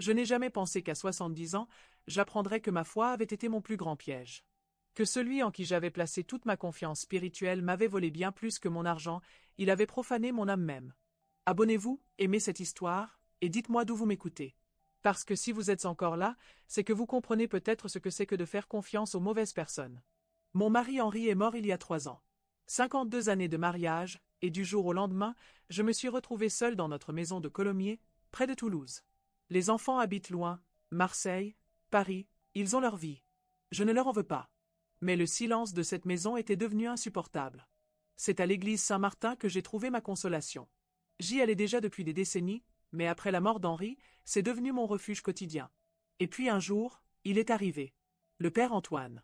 Je n'ai jamais pensé qu'à 70 ans, j'apprendrais que ma foi avait été mon plus grand piège. Que celui en qui j'avais placé toute ma confiance spirituelle m'avait volé bien plus que mon argent, il avait profané mon âme même. Abonnez-vous, aimez cette histoire, et dites-moi d'où vous m'écoutez. Parce que si vous êtes encore là, c'est que vous comprenez peut-être ce que c'est que de faire confiance aux mauvaises personnes. Mon mari Henri est mort il y a 3 ans. 52 années de mariage, et du jour au lendemain, je me suis retrouvée seule dans notre maison de Colomiers, près de Toulouse. Les enfants habitent loin, Marseille, Paris, ils ont leur vie. Je ne leur en veux pas. Mais le silence de cette maison était devenu insupportable. C'est à l'église Saint-Martin que j'ai trouvé ma consolation. J'y allais déjà depuis des décennies, mais après la mort d'Henri, c'est devenu mon refuge quotidien. Et puis un jour, il est arrivé. Le père Antoine.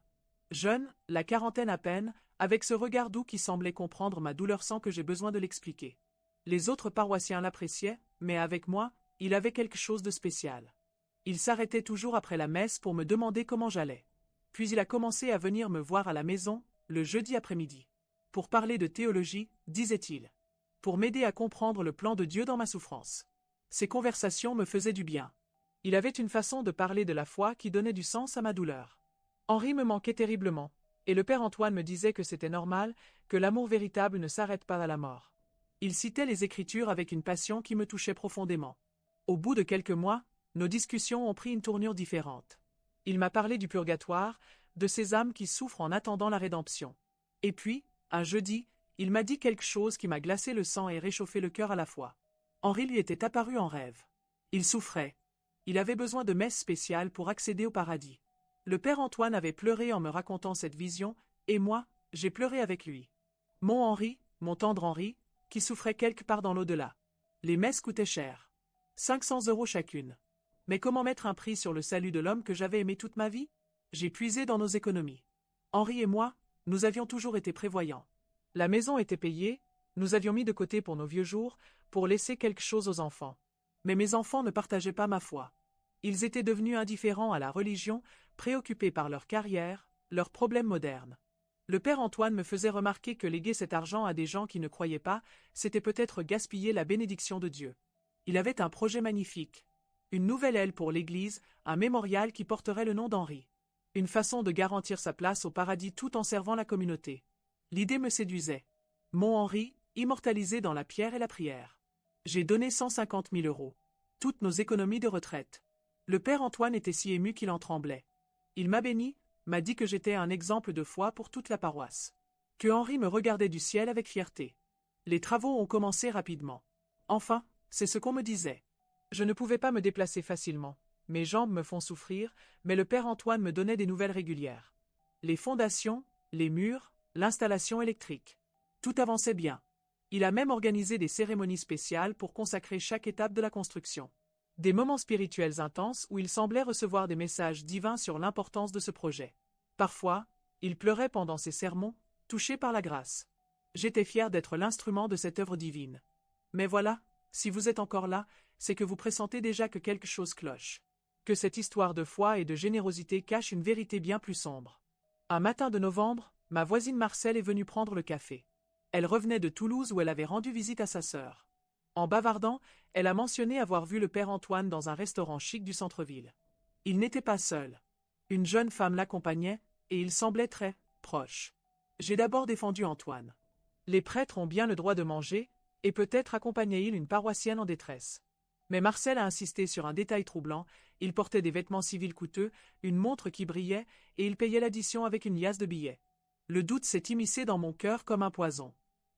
Jeune, la quarantaine à peine, avec ce regard doux qui semblait comprendre ma douleur sans que j'aie besoin de l'expliquer. Les autres paroissiens l'appréciaient, mais avec moi, il avait quelque chose de spécial. Il s'arrêtait toujours après la messe pour me demander comment j'allais. Puis il a commencé à venir me voir à la maison, le jeudi après-midi. Pour parler de théologie, disait-il. Pour m'aider à comprendre le plan de Dieu dans ma souffrance. Ces conversations me faisaient du bien. Il avait une façon de parler de la foi qui donnait du sens à ma douleur. Henri me manquait terriblement, et le père Antoine me disait que c'était normal, que l'amour véritable ne s'arrête pas à la mort. Il citait les Écritures avec une passion qui me touchait profondément. Au bout de quelques mois, nos discussions ont pris une tournure différente. Il m'a parlé du purgatoire, de ces âmes qui souffrent en attendant la rédemption. Et puis, un jeudi, il m'a dit quelque chose qui m'a glacé le sang et réchauffé le cœur à la fois. Henri lui était apparu en rêve. Il souffrait. Il avait besoin de messes spéciales pour accéder au paradis. Le père Antoine avait pleuré en me racontant cette vision, et moi, j'ai pleuré avec lui. Mon Henri, mon tendre Henri, qui souffrait quelque part dans l'au-delà. Les messes coûtaient cher. 500 € chacune. Mais comment mettre un prix sur le salut de l'homme que j'avais aimé toute ma vie? J'ai puisé dans nos économies. Henri et moi, nous avions toujours été prévoyants. La maison était payée, nous avions mis de côté pour nos vieux jours, pour laisser quelque chose aux enfants. Mais mes enfants ne partageaient pas ma foi. Ils étaient devenus indifférents à la religion, préoccupés par leur carrière, leurs problèmes modernes. Le père Antoine me faisait remarquer que léguer cet argent à des gens qui ne croyaient pas, c'était peut-être gaspiller la bénédiction de Dieu. Il avait un projet magnifique. Une nouvelle aile pour l'Église, un mémorial qui porterait le nom d'Henri. Une façon de garantir sa place au paradis tout en servant la communauté. L'idée me séduisait. Mon Henri, immortalisé dans la pierre et la prière. J'ai donné 150 000 €. Toutes nos économies de retraite. Le père Antoine était si ému qu'il en tremblait. Il m'a béni, m'a dit que j'étais un exemple de foi pour toute la paroisse. Que Henri me regardait du ciel avec fierté. Les travaux ont commencé rapidement. Enfin, c'est ce qu'on me disait. Je ne pouvais pas me déplacer facilement. Mes jambes me font souffrir, mais le père Antoine me donnait des nouvelles régulières. Les fondations, les murs, l'installation électrique. Tout avançait bien. Il a même organisé des cérémonies spéciales pour consacrer chaque étape de la construction. Des moments spirituels intenses où il semblait recevoir des messages divins sur l'importance de ce projet. Parfois, il pleurait pendant ses sermons, touché par la grâce. J'étais fier d'être l'instrument de cette œuvre divine. Mais voilà, si vous êtes encore là, c'est que vous pressentez déjà que quelque chose cloche. Que cette histoire de foi et de générosité cache une vérité bien plus sombre. Un matin de novembre, ma voisine Marcelle est venue prendre le café. Elle revenait de Toulouse où elle avait rendu visite à sa sœur. En bavardant, elle a mentionné avoir vu le père Antoine dans un restaurant chic du centre-ville. Il n'était pas seul. Une jeune femme l'accompagnait, et il semblait très proche. J'ai d'abord défendu Antoine. Les prêtres ont bien le droit de manger, et peut-être accompagnait-il une paroissienne en détresse. Mais Marcel a insisté sur un détail troublant, il portait des vêtements civils coûteux, une montre qui brillait, et il payait l'addition avec une liasse de billets. Le doute s'est immiscé dans mon cœur comme un poison.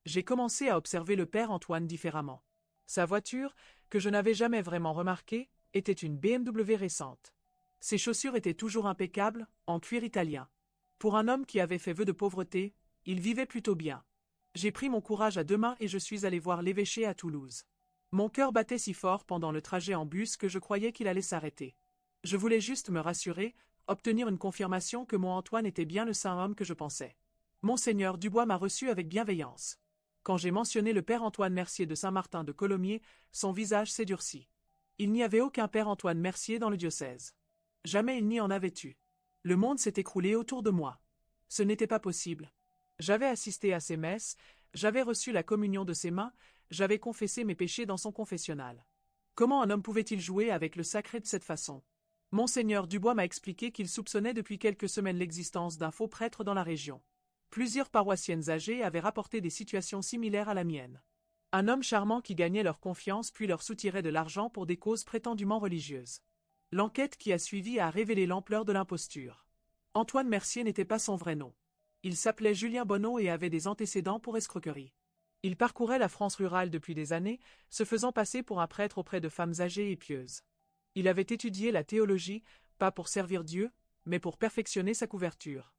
J'ai commencé à observer le père Antoine différemment. Sa voiture, que je n'avais jamais vraiment remarquée, était une BMW récente. Ses chaussures étaient toujours impeccables, en cuir italien. Pour un homme qui avait fait vœu de pauvreté, il vivait plutôt bien. J'ai pris mon courage à deux mains et je suis allé voir l'évêché à Toulouse. Mon cœur battait si fort pendant le trajet en bus que je croyais qu'il allait s'arrêter. Je voulais juste me rassurer, obtenir une confirmation que mon Antoine était bien le saint homme que je pensais. Monseigneur Dubois m'a reçu avec bienveillance. Quand j'ai mentionné le père Antoine Mercier de Saint-Martin de Colomiers, son visage s'est durci. Il n'y avait aucun père Antoine Mercier dans le diocèse. Jamais il n'y en avait eu. Le monde s'est écroulé autour de moi. Ce n'était pas possible. J'avais assisté à ses messes, j'avais reçu la communion de ses mains, j'avais confessé mes péchés dans son confessionnal. Comment un homme pouvait-il jouer avec le sacré de cette façon? Monseigneur Dubois m'a expliqué qu'il soupçonnait depuis quelques semaines l'existence d'un faux prêtre dans la région. Plusieurs paroissiennes âgées avaient rapporté des situations similaires à la mienne. Un homme charmant qui gagnait leur confiance puis leur soutirait de l'argent pour des causes prétendument religieuses. L'enquête qui a suivi a révélé l'ampleur de l'imposture. Antoine Mercier n'était pas son vrai nom. Il s'appelait Julien Bonneau et avait des antécédents pour escroquerie. Il parcourait la France rurale depuis des années, se faisant passer pour un prêtre auprès de femmes âgées et pieuses. Il avait étudié la théologie, pas pour servir Dieu, mais pour perfectionner sa couverture.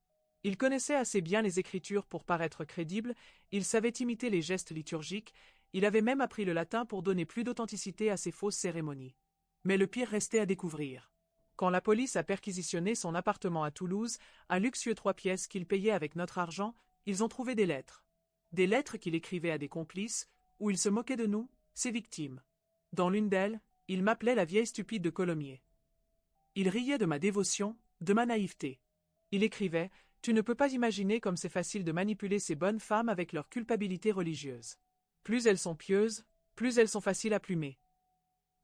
Il connaissait assez bien les Écritures pour paraître crédible, il savait imiter les gestes liturgiques, il avait même appris le latin pour donner plus d'authenticité à ses fausses cérémonies. Mais le pire restait à découvrir. Quand la police a perquisitionné son appartement à Toulouse, un luxueux 3 pièces qu'il payait avec notre argent, ils ont trouvé des lettres. Des lettres qu'il écrivait à des complices, où il se moquait de nous, ses victimes. Dans l'une d'elles, il m'appelait la vieille stupide de Colomiers. Il riait de ma dévotion, de ma naïveté. Il écrivait « Tu ne peux pas imaginer comme c'est facile de manipuler ces bonnes femmes avec leur culpabilité religieuse. Plus elles sont pieuses, plus elles sont faciles à plumer. »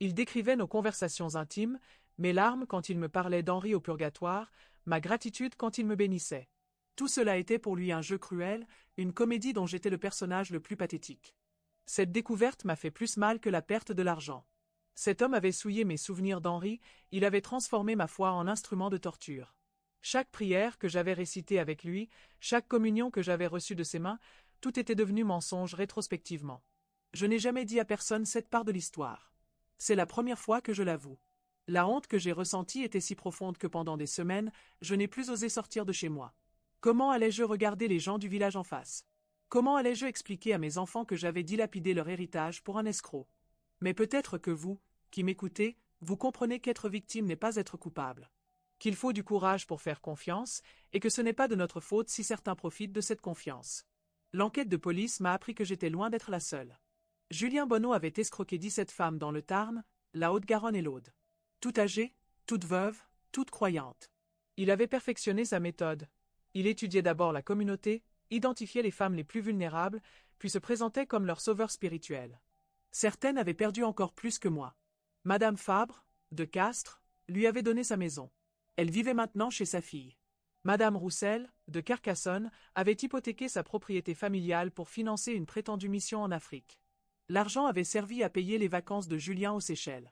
Il décrivait nos conversations intimes, mes larmes quand il me parlait d'Henri au purgatoire, ma gratitude quand il me bénissait. Tout cela était pour lui un jeu cruel, une comédie dont j'étais le personnage le plus pathétique. Cette découverte m'a fait plus mal que la perte de l'argent. Cet homme avait souillé mes souvenirs d'Henri, il avait transformé ma foi en instrument de torture. Chaque prière que j'avais récitée avec lui, chaque communion que j'avais reçue de ses mains, tout était devenu mensonge rétrospectivement. Je n'ai jamais dit à personne cette part de l'histoire. C'est la première fois que je l'avoue. La honte que j'ai ressentie était si profonde que pendant des semaines, je n'ai plus osé sortir de chez moi. Comment allais-je regarder les gens du village en face? Comment allais-je expliquer à mes enfants que j'avais dilapidé leur héritage pour un escroc? Mais peut-être que vous, qui m'écoutez, vous comprenez qu'être victime n'est pas être coupable. Qu'il faut du courage pour faire confiance, et que ce n'est pas de notre faute si certains profitent de cette confiance. L'enquête de police m'a appris que j'étais loin d'être la seule. Julien Bonneau avait escroqué 17 femmes dans le Tarn, la Haute-Garonne et l'Aude. Toutes âgées, toutes veuves, toutes croyantes. Il avait perfectionné sa méthode. Il étudiait d'abord la communauté, identifiait les femmes les plus vulnérables, puis se présentait comme leur sauveur spirituel. Certaines avaient perdu encore plus que moi. Madame Fabre, de Castres, lui avait donné sa maison. Elle vivait maintenant chez sa fille. Madame Roussel, de Carcassonne, avait hypothéqué sa propriété familiale pour financer une prétendue mission en Afrique. L'argent avait servi à payer les vacances de Julien aux Seychelles.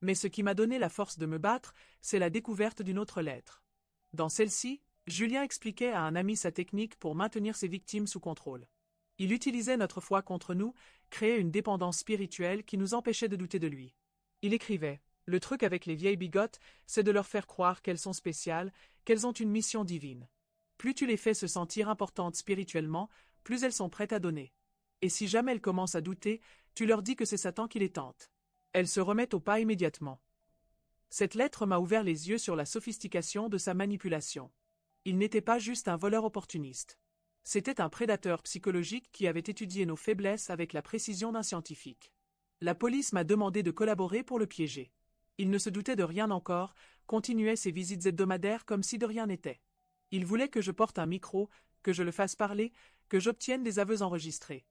Mais ce qui m'a donné la force de me battre, c'est la découverte d'une autre lettre. Dans celle-ci, Julien expliquait à un ami sa technique pour maintenir ses victimes sous contrôle. Il utilisait notre foi contre nous, créait une dépendance spirituelle qui nous empêchait de douter de lui. Il écrivait « Le truc avec les vieilles bigotes, c'est de leur faire croire qu'elles sont spéciales, qu'elles ont une mission divine. Plus tu les fais se sentir importantes spirituellement, plus elles sont prêtes à donner. Et si jamais elles commencent à douter, tu leur dis que c'est Satan qui les tente. Elles se remettent au pas immédiatement. » Cette lettre m'a ouvert les yeux sur la sophistication de sa manipulation. Il n'était pas juste un voleur opportuniste. C'était un prédateur psychologique qui avait étudié nos faiblesses avec la précision d'un scientifique. La police m'a demandé de collaborer pour le piéger. Il ne se doutait de rien encore, continuait ses visites hebdomadaires comme si de rien n'était. Il voulait que je porte un micro, que je le fasse parler, que j'obtienne des aveux enregistrés.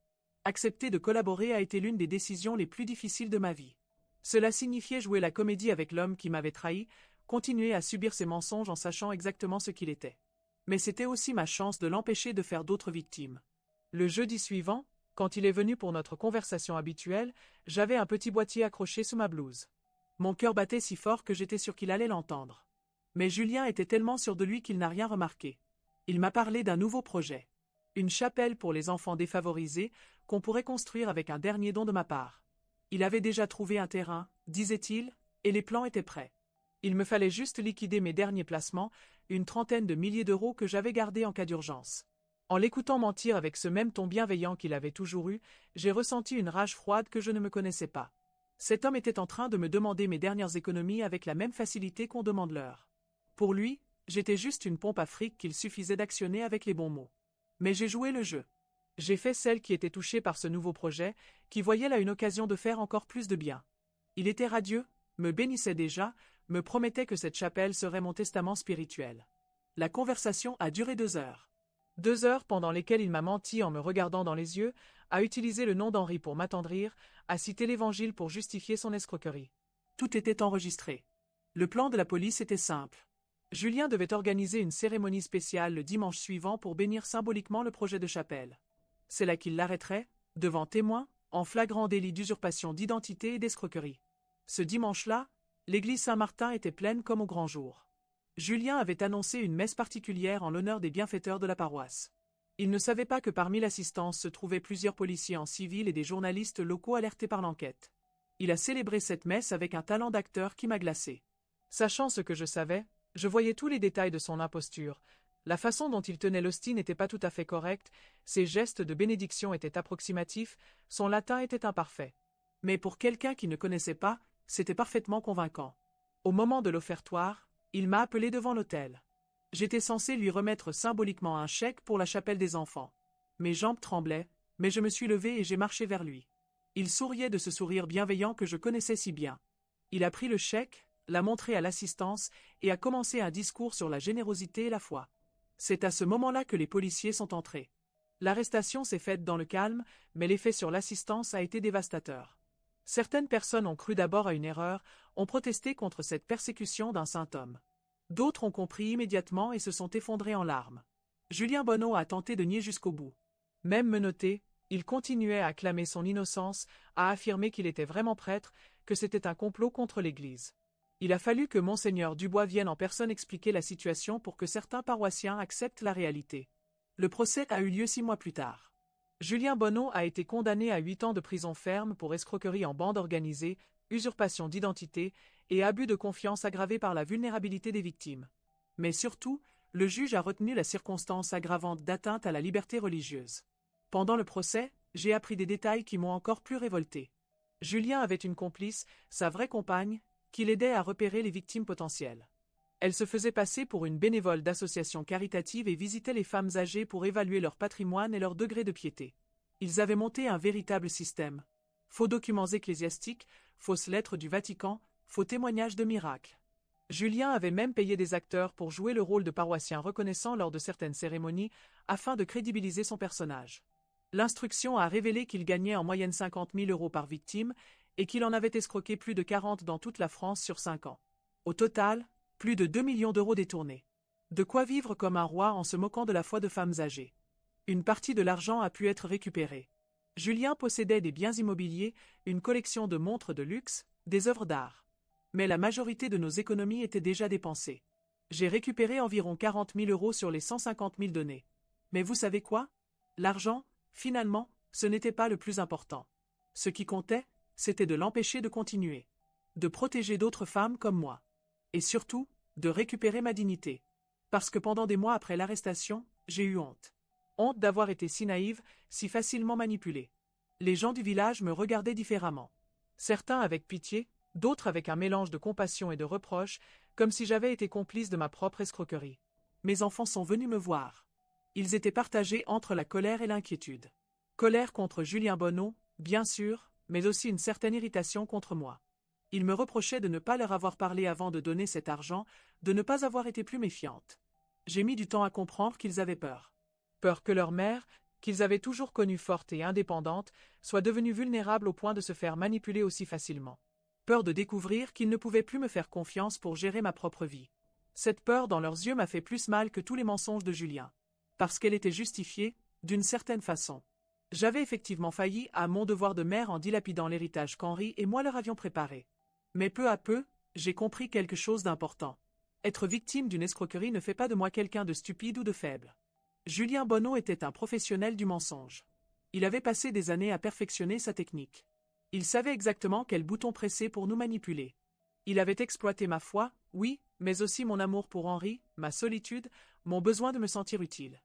Accepter de collaborer a été l'une des décisions les plus difficiles de ma vie. Cela signifiait jouer la comédie avec l'homme qui m'avait trahi, continuer à subir ses mensonges en sachant exactement ce qu'il était. Mais c'était aussi ma chance de l'empêcher de faire d'autres victimes. Le jeudi suivant, quand il est venu pour notre conversation habituelle, j'avais un petit boîtier accroché sous ma blouse. Mon cœur battait si fort que j'étais sûr qu'il allait l'entendre. Mais Julien était tellement sûr de lui qu'il n'a rien remarqué. Il m'a parlé d'un nouveau projet. Une chapelle pour les enfants défavorisés, qu'on pourrait construire avec un dernier don de ma part. Il avait déjà trouvé un terrain, disait-il, et les plans étaient prêts. Il me fallait juste liquider mes derniers placements, une trentaine de milliers d'euros que j'avais gardés en cas d'urgence. En l'écoutant mentir avec ce même ton bienveillant qu'il avait toujours eu, j'ai ressenti une rage froide que je ne me connaissais pas. Cet homme était en train de me demander mes dernières économies avec la même facilité qu'on demande l'heure. Pour lui, j'étais juste une pompe à fric qu'il suffisait d'actionner avec les bons mots. Mais j'ai joué le jeu. J'ai fait celle qui était touchée par ce nouveau projet, qui voyait là une occasion de faire encore plus de bien. Il était radieux, me bénissait déjà, me promettait que cette chapelle serait mon testament spirituel. La conversation a duré 2 heures. 2 heures pendant lesquelles il m'a menti en me regardant dans les yeux, a utilisé le nom d'Henri pour m'attendrir, a cité l'Évangile pour justifier son escroquerie. Tout était enregistré. Le plan de la police était simple. Julien devait organiser une cérémonie spéciale le dimanche suivant pour bénir symboliquement le projet de chapelle. C'est là qu'il l'arrêterait, devant témoins, en flagrant délit d'usurpation d'identité et d'escroquerie. Ce dimanche-là, l'église Saint-Martin était pleine comme au grand jour. Julien avait annoncé une messe particulière en l'honneur des bienfaiteurs de la paroisse. Il ne savait pas que parmi l'assistance se trouvaient plusieurs policiers en civil et des journalistes locaux alertés par l'enquête. Il a célébré cette messe avec un talent d'acteur qui m'a glacé. Sachant ce que je savais, je voyais tous les détails de son imposture. La façon dont il tenait l'hostie n'était pas tout à fait correcte, ses gestes de bénédiction étaient approximatifs, son latin était imparfait. Mais pour quelqu'un qui ne connaissait pas, c'était parfaitement convaincant. Au moment de l'offertoire, il m'a appelé devant l'autel. J'étais censé lui remettre symboliquement un chèque pour la chapelle des enfants. Mes jambes tremblaient, mais je me suis levé et j'ai marché vers lui. Il souriait de ce sourire bienveillant que je connaissais si bien. Il a pris le chèque, l'a montré à l'assistance et a commencé un discours sur la générosité et la foi. C'est à ce moment-là que les policiers sont entrés. L'arrestation s'est faite dans le calme, mais l'effet sur l'assistance a été dévastateur. Certaines personnes ont cru d'abord à une erreur, ont protesté contre cette persécution d'un saint homme. D'autres ont compris immédiatement et se sont effondrés en larmes. Julien Bonneau a tenté de nier jusqu'au bout. Même menotté, il continuait à clamer son innocence, à affirmer qu'il était vraiment prêtre, que c'était un complot contre l'Église. Il a fallu que Monseigneur Dubois vienne en personne expliquer la situation pour que certains paroissiens acceptent la réalité. Le procès a eu lieu 6 mois plus tard. Julien Bonneau a été condamné à 8 ans de prison ferme pour escroquerie en bande organisée, usurpation d'identité et abus de confiance aggravés par la vulnérabilité des victimes. Mais surtout, le juge a retenu la circonstance aggravante d'atteinte à la liberté religieuse. Pendant le procès, j'ai appris des détails qui m'ont encore plus révolté. Julien avait une complice, sa vraie compagne, qui l'aidait à repérer les victimes potentielles. Elle se faisait passer pour une bénévole d'association caritative et visitait les femmes âgées pour évaluer leur patrimoine et leur degré de piété. Ils avaient monté un véritable système. Faux documents ecclésiastiques, fausses lettres du Vatican, faux témoignages de miracles. Julien avait même payé des acteurs pour jouer le rôle de paroissien reconnaissant lors de certaines cérémonies, afin de crédibiliser son personnage. L'instruction a révélé qu'il gagnait en moyenne 50 000 € par victime et qu'il en avait escroqué plus de 40 dans toute la France sur 5 ans. Au total, plus de 2 millions d'euros détournés. De quoi vivre comme un roi en se moquant de la foi de femmes âgées. Une partie de l'argent a pu être récupérée. Julien possédait des biens immobiliers, une collection de montres de luxe, des œuvres d'art. Mais la majorité de nos économies étaient déjà dépensées. J'ai récupéré environ 40 000 € sur les 150 000 donnés. Mais vous savez quoi? L'argent, finalement, ce n'était pas le plus important. Ce qui comptait, c'était de l'empêcher de continuer. De protéger d'autres femmes comme moi. Et surtout, de récupérer ma dignité. Parce que pendant des mois après l'arrestation, j'ai eu honte. Honte d'avoir été si naïve, si facilement manipulée. Les gens du village me regardaient différemment. Certains avec pitié, d'autres avec un mélange de compassion et de reproche, comme si j'avais été complice de ma propre escroquerie. Mes enfants sont venus me voir. Ils étaient partagés entre la colère et l'inquiétude. Colère contre Julien Bonneau, bien sûr, mais aussi une certaine irritation contre moi. Ils me reprochaient de ne pas leur avoir parlé avant de donner cet argent, de ne pas avoir été plus méfiante. J'ai mis du temps à comprendre qu'ils avaient peur. Peur que leur mère, qu'ils avaient toujours connue forte et indépendante, soit devenue vulnérable au point de se faire manipuler aussi facilement. Peur de découvrir qu'ils ne pouvaient plus me faire confiance pour gérer ma propre vie. Cette peur dans leurs yeux m'a fait plus mal que tous les mensonges de Julien. Parce qu'elle était justifiée, d'une certaine façon. J'avais effectivement failli à mon devoir de mère en dilapidant l'héritage qu'Henri et moi leur avions préparé. Mais peu à peu, j'ai compris quelque chose d'important. Être victime d'une escroquerie ne fait pas de moi quelqu'un de stupide ou de faible. Julien Bonneau était un professionnel du mensonge. Il avait passé des années à perfectionner sa technique. Il savait exactement quel bouton presser pour nous manipuler. Il avait exploité ma foi, oui, mais aussi mon amour pour Henri, ma solitude, mon besoin de me sentir utile.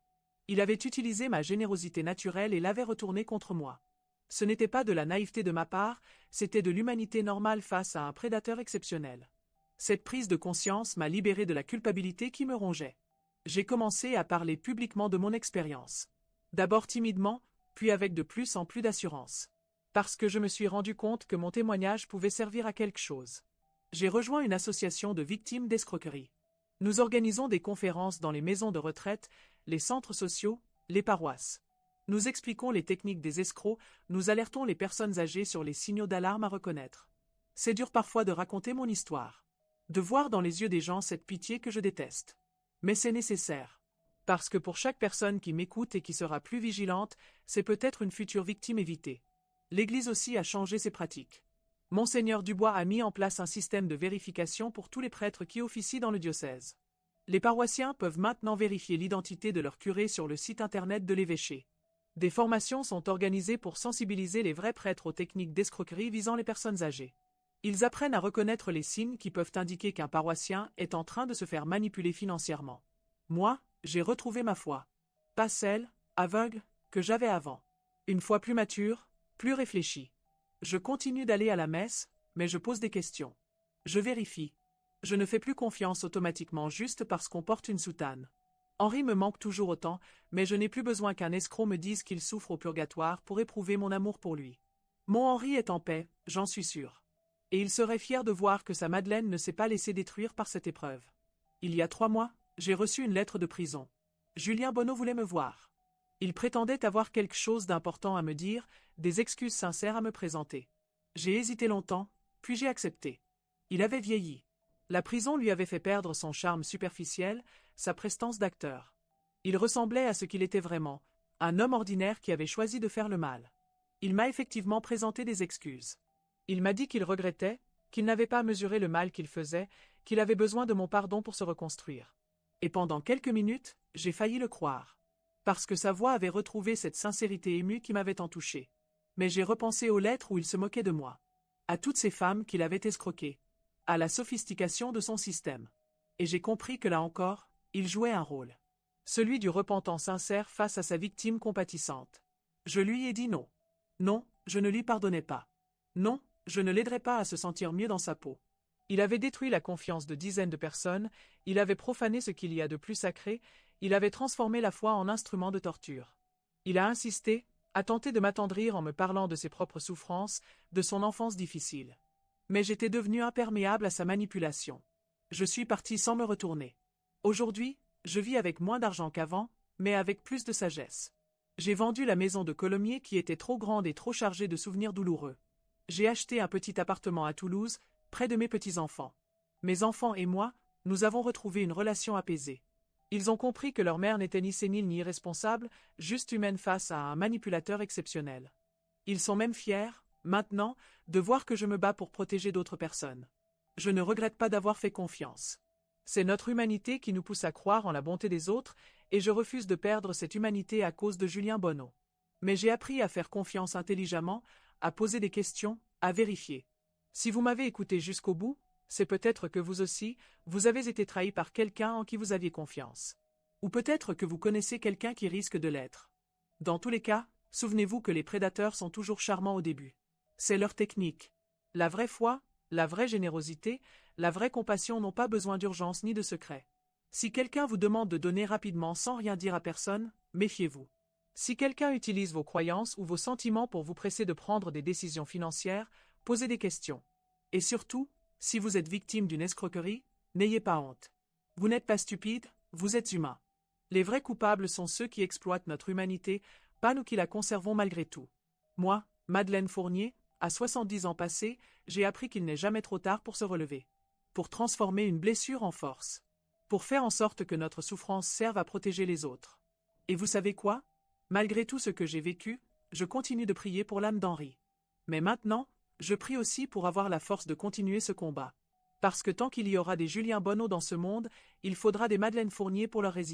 Il avait utilisé ma générosité naturelle et l'avait retournée contre moi. Ce n'était pas de la naïveté de ma part, c'était de l'humanité normale face à un prédateur exceptionnel. Cette prise de conscience m'a libéré de la culpabilité qui me rongeait. J'ai commencé à parler publiquement de mon expérience. D'abord timidement, puis avec de plus en plus d'assurance. Parce que je me suis rendu compte que mon témoignage pouvait servir à quelque chose. J'ai rejoint une association de victimes d'escroquerie. Nous organisons des conférences dans les maisons de retraite, les centres sociaux, les paroisses. Nous expliquons les techniques des escrocs, nous alertons les personnes âgées sur les signaux d'alarme à reconnaître. C'est dur parfois de raconter mon histoire. De voir dans les yeux des gens cette pitié que je déteste. Mais c'est nécessaire. Parce que pour chaque personne qui m'écoute et qui sera plus vigilante, c'est peut-être une future victime évitée. L'Église aussi a changé ses pratiques. Monseigneur Dubois a mis en place un système de vérification pour tous les prêtres qui officient dans le diocèse. Les paroissiens peuvent maintenant vérifier l'identité de leur curé sur le site internet de l'évêché. Des formations sont organisées pour sensibiliser les vrais prêtres aux techniques d'escroquerie visant les personnes âgées. Ils apprennent à reconnaître les signes qui peuvent indiquer qu'un paroissien est en train de se faire manipuler financièrement. Moi, j'ai retrouvé ma foi. Pas celle, aveugle, que j'avais avant. Une foi plus mature, plus réfléchie. Je continue d'aller à la messe, mais je pose des questions. Je vérifie. Je ne fais plus confiance automatiquement juste parce qu'on porte une soutane. Henri me manque toujours autant, mais je n'ai plus besoin qu'un escroc me dise qu'il souffre au purgatoire pour éprouver mon amour pour lui. Mon Henri est en paix, j'en suis sûr. Et il serait fier de voir que sa Madeleine ne s'est pas laissée détruire par cette épreuve. Il y a 3 mois, j'ai reçu une lettre de prison. Julien Bonneau voulait me voir. Il prétendait avoir quelque chose d'important à me dire, des excuses sincères à me présenter. J'ai hésité longtemps, puis j'ai accepté. Il avait vieilli. La prison lui avait fait perdre son charme superficiel, sa prestance d'acteur. Il ressemblait à ce qu'il était vraiment, un homme ordinaire qui avait choisi de faire le mal. Il m'a effectivement présenté des excuses. Il m'a dit qu'il regrettait, qu'il n'avait pas mesuré le mal qu'il faisait, qu'il avait besoin de mon pardon pour se reconstruire. Et pendant quelques minutes, j'ai failli le croire. Parce que sa voix avait retrouvé cette sincérité émue qui m'avait tant touché. Mais j'ai repensé aux lettres où il se moquait de moi. À toutes ces femmes qu'il avait escroquées. À la sophistication de son système. Et j'ai compris que là encore, il jouait un rôle. Celui du repentant sincère face à sa victime compatissante. Je lui ai dit non. Non, je ne lui pardonnais pas. Non, je ne l'aiderais pas à se sentir mieux dans sa peau. Il avait détruit la confiance de dizaines de personnes, il avait profané ce qu'il y a de plus sacré, il avait transformé la foi en instrument de torture. Il a insisté, a tenté de m'attendrir en me parlant de ses propres souffrances, de son enfance difficile. Mais j'étais devenu imperméable à sa manipulation. Je suis parti sans me retourner. Aujourd'hui, je vis avec moins d'argent qu'avant, mais avec plus de sagesse. J'ai vendu la maison de Colomiers qui était trop grande et trop chargée de souvenirs douloureux. J'ai acheté un petit appartement à Toulouse, près de mes petits-enfants. Mes enfants et moi, nous avons retrouvé une relation apaisée. Ils ont compris que leur mère n'était ni sénile ni irresponsable, juste humaine face à un manipulateur exceptionnel. Ils sont même fiers, maintenant, de voir que je me bats pour protéger d'autres personnes. Je ne regrette pas d'avoir fait confiance. C'est notre humanité qui nous pousse à croire en la bonté des autres, et je refuse de perdre cette humanité à cause de Julien Bonneau. Mais j'ai appris à faire confiance intelligemment, à poser des questions, à vérifier. Si vous m'avez écouté jusqu'au bout, c'est peut-être que vous aussi, vous avez été trahi par quelqu'un en qui vous aviez confiance. Ou peut-être que vous connaissez quelqu'un qui risque de l'être. Dans tous les cas, souvenez-vous que les prédateurs sont toujours charmants au début. C'est leur technique. La vraie foi, la vraie générosité, la vraie compassion n'ont pas besoin d'urgence ni de secret. Si quelqu'un vous demande de donner rapidement sans rien dire à personne, méfiez-vous. Si quelqu'un utilise vos croyances ou vos sentiments pour vous presser de prendre des décisions financières, posez des questions. Et surtout, si vous êtes victime d'une escroquerie, n'ayez pas honte. Vous n'êtes pas stupide, vous êtes humain. Les vrais coupables sont ceux qui exploitent notre humanité, pas nous qui la conservons malgré tout. Moi, Madeleine Fournier, à 70 ans passés, j'ai appris qu'il n'est jamais trop tard pour se relever. Pour transformer une blessure en force. Pour faire en sorte que notre souffrance serve à protéger les autres. Et vous savez quoi? Malgré tout ce que j'ai vécu, je continue de prier pour l'âme d'Henri. Mais maintenant, je prie aussi pour avoir la force de continuer ce combat. Parce que tant qu'il y aura des Julien Bonneau dans ce monde, il faudra des Madeleine Fournier pour leur résister.